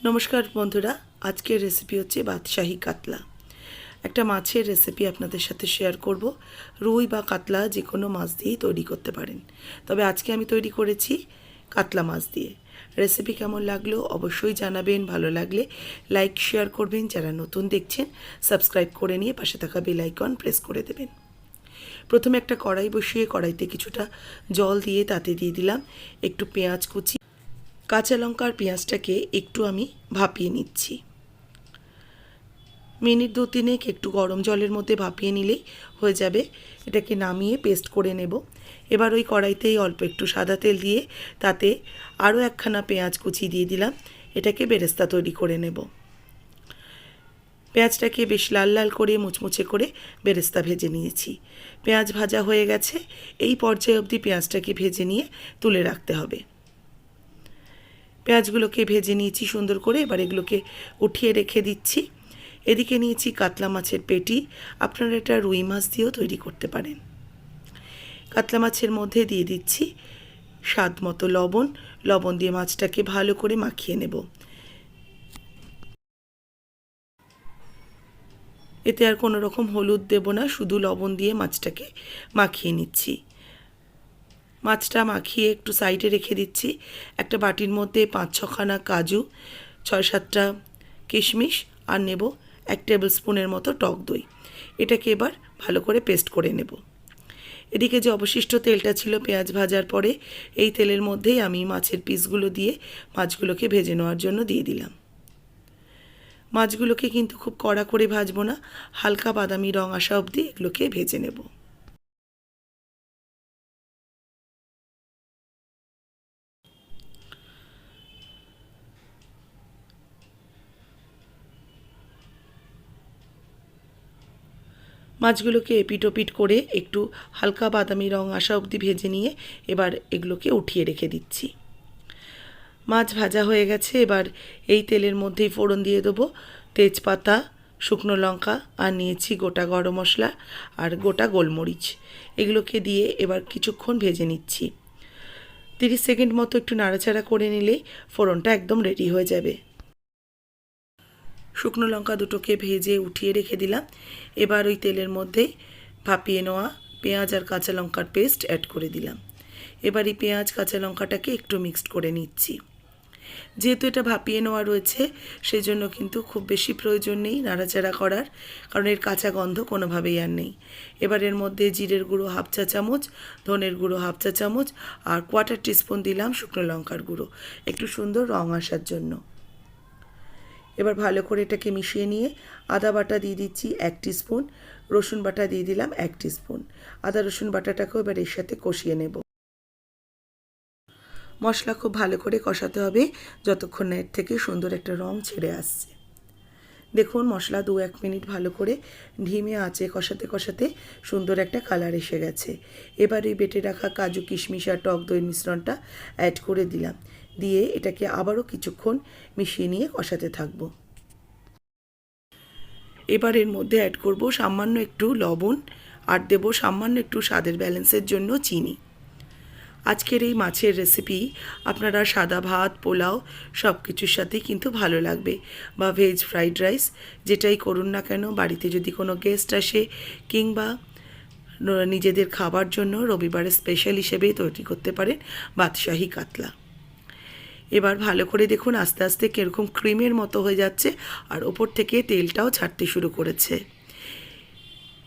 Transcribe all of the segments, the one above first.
নমস্কার বন্ধুরা, আজকের রেসিপি হচ্ছে বাদশাহী কাতলা। একটা মাছের রেসিপি আপনাদের সাথে শেয়ার করব। রুই বা কাতলা যে কোনো মাছ দিয়েই তৈরি করতে পারেন, তবে আজকে আমি তৈরি করেছি কাতলা মাছ দিয়ে। রেসিপি কেমন লাগলো অবশ্যই জানাবেন। ভালো লাগলে লাইক শেয়ার করবেন, যারা নতুন দেখছেন সাবস্ক্রাইব করে নিয়ে পাশে থাকা বেল আইকন প্রেস করে দেবেন। প্রথমে একটা কড়াই বসিয়ে কড়াইতে কিছুটা জল দিয়ে তাতে দিয়ে দিলাম একটু পেঁয়াজ কুচি, কাঁচা লঙ্কা আর পেঁয়াজটাকে একটু আমি ভাপিয়ে নিচ্ছি। মিনিট 2-3 একটু গরম জলের মধ্যে ভাপিয়ে নিলেই হয়ে যাবে। এটাকে নামিয়ে পেস্ট করে নেব। এবার ওই কড়াইতেই অল্প একটু সাদা তেল দিয়ে তাতে আরও একখানা পেঁয়াজ কুচি দিয়ে দিলাম। এটাকে বেরেস্তা তৈরি করে নেব। পেঁয়াজটাকে বেশ লাল লাল করে মুচমুচে করে বেরেস্তা ভেজে নিয়েছি। পেঁয়াজ ভাজা হয়ে গেছে। এই পর্যায়ে অবধি পেঁয়াজটাকে ভেজে নিয়ে তুলে রাখতে হবে। পেঁয়াজগুলোকে ভেজে নিয়েছি সুন্দর করে। এবার এগুলোকে উঠিয়ে রেখে দিচ্ছি। এদিকে নিয়েছি কাতলা মাছের পেটি। আপনারা এটা রুই মাছ দিয়েও তৈরি করতে পারেন। কাতলা মাছের মধ্যে দিয়ে দিচ্ছি স্বাদ মতো লবণ দিয়ে মাছটাকে ভালো করে মাখিয়ে নেব। এতে আর কোনো রকম হলুদ দেব না, শুধু লবণ দিয়ে মাছটাকে মাখিয়ে নিচ্ছি। মাছটা মাখিয়ে একটু সাইডে রেখে দিচ্ছি। একটা বাটির মধ্যে 5-6খানা কাজু, 6-7টা কিশমিশ আর নেব 1 টেবিল স্পুনের মতো টক দই। এটাকে এবার ভালো করে পেস্ট করে নেব। এদিকে যে অবশিষ্ট তেলটা ছিল পেঁয়াজ ভাজার পরে, এই তেলের মধ্যেই আমি মাছের পিসগুলো দিয়ে মাছগুলোকে ভেজে নেওয়ার জন্য দিয়ে দিলাম। মাছগুলোকে কিন্তু খুব কড়া করে ভাজবো না, হালকা বাদামি রং আসা অবধি এগুলোকে ভেজে নেব। মাছগুলোকে এপিট ওপিট করে একটু হালকা বাদামি রং আসা অবধি ভেজে নিয়ে এবার এগুলোকে উঠিয়ে রেখে দিচ্ছি। মাছ ভাজা হয়ে গেছে। এবার এই তেলের মধ্যেই ফোড়ন দিয়ে দেবো তেজপাতা, শুকনো লঙ্কা আর নিয়েছি গোটা গরম মশলা আর গোটা গোলমরিচ। এগুলোকে দিয়ে এবার কিছুক্ষণ ভেজে নিচ্ছি। 30 সেকেন্ড মতো একটু নাড়াচাড়া করে নিলেই ফোড়নটা একদম রেডি হয়ে যাবে। শুকনো লঙ্কা দুটোকে ভেজে উঠিয়ে রেখে দিলাম। এবার ওই তেলের মধ্যে ভাপিয়ে নেওয়া পেঁয়াজ আর কাঁচা লঙ্কার পেস্ট অ্যাড করে দিলাম। এবার এই পেঁয়াজ কাঁচা লঙ্কাটাকে একটু মিক্সড করে নিচ্ছি। যেহেতু এটা ভাপিয়ে নেওয়া রয়েছে সেই জন্য কিন্তু খুব বেশি প্রয়োজন নেই নাড়াচাড়া করার, কারণ এর কাঁচা গন্ধ কোনোভাবেই আর নেই। এবার এর মধ্যে জিরের গুঁড়ো 1/2 চা চামচ, ধনের গুঁড়ো 1/2 চা চামচ আর 1/4 টিস্পুন দিলাম শুকনো লঙ্কার গুঁড়ো, একটু সুন্দর রং আসার জন্য। এবার ভালো করে এটাকে মিশিয়ে নিয়ে আদা বাটা দিয়ে দিচ্ছি 1 টিস্পুন, রসুন বাটা দিয়ে দিলাম 1 টিস্পুন। আদা রসুন বাটাটাকেও এবার এর সাথে কষিয়ে নেব। মশলা খুব ভালো করে কষাতে হবে যতক্ষণ না এর থেকে সুন্দর একটা রং ছেড়ে আসছে। দেখুন মশলা 2-1 মিনিট ভালো করে ধিমে আঁচে কষাতে কষাতে সুন্দর একটা কালার এসে গেছে। এবার এই বেটে রাখা কাজু কিশমিশ আর টক দইয়ের মিশ্রণটা অ্যাড করে দিলাম। দিয়ে এটাকে আবারও কিছুক্ষণ মিশিয়ে নিয়ে কষাতে থাকবো। এবার এর মধ্যে অ্যাড করব সামান্য একটু লবণ আর দেব সামান্য একটু স্বাদের ব্যালেন্সের জন্য চিনি। আজকের এই মাছের রেসিপি আপনারা সাদা ভাত, পোলাও সব কিছুর সাথেই কিন্তু ভালো লাগবে, বা ভেজ ফ্রাইড রাইস যেটাই করুন না কেন। বাড়িতে যদি কোনো গেস্ট আসে কিংবা নিজেদের খাবার জন্য রবিবারের স্পেশাল হিসেবেই তৈরি করতে পারেন বাদশাহী কাতলা। এবার ভালো করে দেখুন আস্তে আস্তে কীরকম ক্রিমের মতো হয়ে যাচ্ছে আর ওপর থেকে তেলটাও ছাড়তে শুরু করেছে।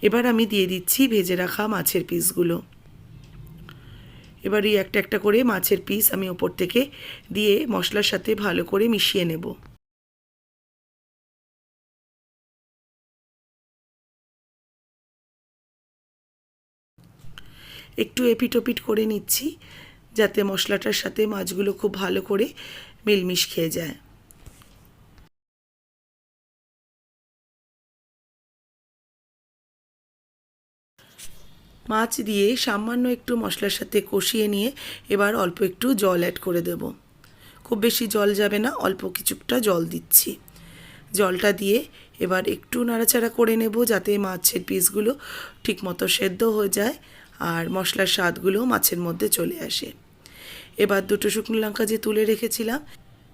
এবার আমি দিয়ে দিচ্ছি ভেজে রাখা মাছের পিসগুলো। এবার এই একটা একটা করে মাছের পিস আমি ওপর থেকে দিয়ে মশলার সাথে ভালো করে মিশিয়ে নেব। একটু এপিট ওপিট করে নিচ্ছি যাতে মশলাটার সাথে মাছগুলো খুব ভালো করে মিলমিশ খেয়ে যায়। মাছ দিয়ে সামান্য একটু মশলার সাথে কষিয়ে নিয়ে এবার অল্প একটু জল অ্যাড করে দেব। খুব বেশি জল যাবে না, অল্প কিছুটা জল দিচ্ছি। জলটা দিয়ে এবার একটু নাড়াচাড়া করে নেব যাতে মাছের পিসগুলো ঠিকমতো সেদ্ধ হয়ে যায় আর মশলার স্বাদগুলো মাছের মধ্যে চলে আসে। এবার 2টো শুকনো লঙ্কা যে তুলে রেখেছিলাম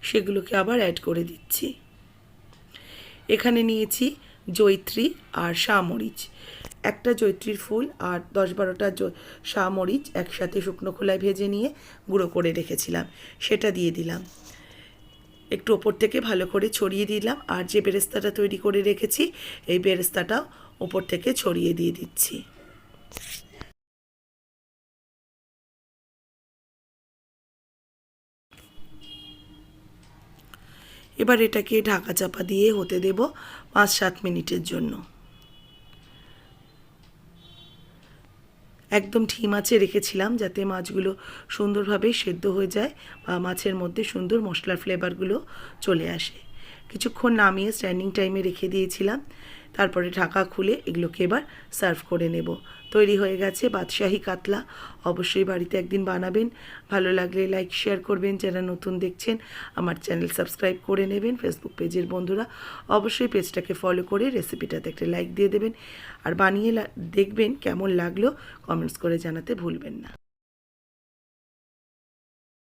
সেগুলোকে আবার অ্যাড করে দিচ্ছি। এখানে নিয়েছি জয়িত্রী আর শামরিচ, একটা জয়িত্রীর ফুল আর 10-12টা শামরিচ একসাথে শুকনো খোলায় ভেজে নিয়ে গুঁড়ো করে রেখেছিলাম, সেটা দিয়ে দিলাম। একটু ওপর থেকে ভালো করে ছড়িয়ে দিলাম, আর যে বেরেস্তাটা তৈরি করে রেখেছি এই বেরেস্তাটাও ওপর থেকে ছড়িয়ে দিয়ে দিচ্ছি। এবার এটাকে ঢাকা চাপা দিয়ে হতে দেব 5-7 মিনিটের জন্য। একদম ঢিম আঁচে রেখেছিলাম যাতে মাছগুলো সুন্দরভাবে সেদ্ধ হয়ে যায় বা মাছের মধ্যে সুন্দর মশলার ফ্লেভারগুলো চলে আসে। কিছুক্ষণ নামিয়ে স্ট্যান্ডিং টাইমে রেখে দিয়েছিলাম, তারপরে ঢাকা খুলে এগুলোকে এবার সার্ভ করে নেব। তৈরি হয়ে গেছে বাদশাহী কাতলা। অবশ্যই বাড়িতে একদিন বানাবেন। ভালো লাগলে লাইক শেয়ার করবেন, যারা নতুন দেখছেন আমার চ্যানেল সাবস্ক্রাইব করে নেবেন। ফেসবুক পেজের বন্ধুরা অবশ্যই পেজটাকে ফলো করে রেসিপিটাতে একটা লাইক দিয়ে দেবেন, আর বানিয়ে দেখবেন কেমন লাগলো কমেন্টস করে জানাতে ভুলবেন না।